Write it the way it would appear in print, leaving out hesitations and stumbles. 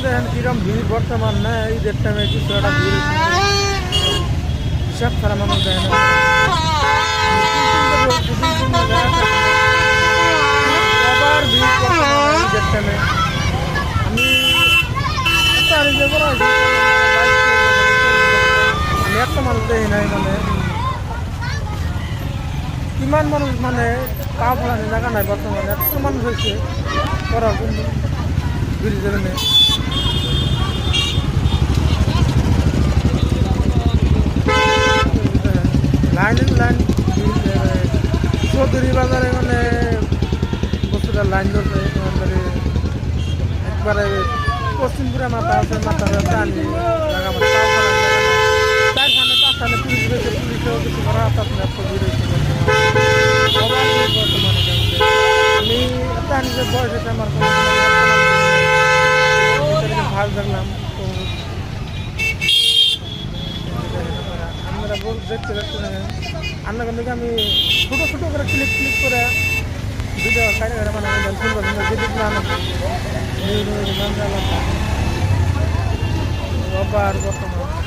দেখেন কিরম ভিড় বর্তমান না ঈদের টাইমে কিছু একটা ভিড় হিসাব ছাড়া মানুষ দেয় না আবার ভিড় ঈদের টাইমে আমি আমি একটা মানুষ দেখি নাই মানে কিমান মানুষ মানে পা ফেলানি জায়গা নাই বর্তমানে এত মানুষ হয়েছে করার জন্য ব্রিজের নেই লাইন চৌধুরী বাজারে মানে বস্তুটা লাইন ধরছে মানে একবারে পশ্চিমপুরে মাথা আছে মাথা টানি জায়গা মানে চারখানে পাঁচখানে পুলিশ রয়েছে পুলিশেও কিছু করা আপনার ভিড় হয়েছে বর্তমানে আমি একটা নিজের বয়স হয়েছে আমার ভাগ দেখলাম তো আপনারা দেখতে পাচ্ছেন আপনার থেকে আমি ছোটো ছোটো করে ক্লিক করে ভিডিও কাটে মানে সুন্দর সুন্দর যেদিন আবার বর্তমান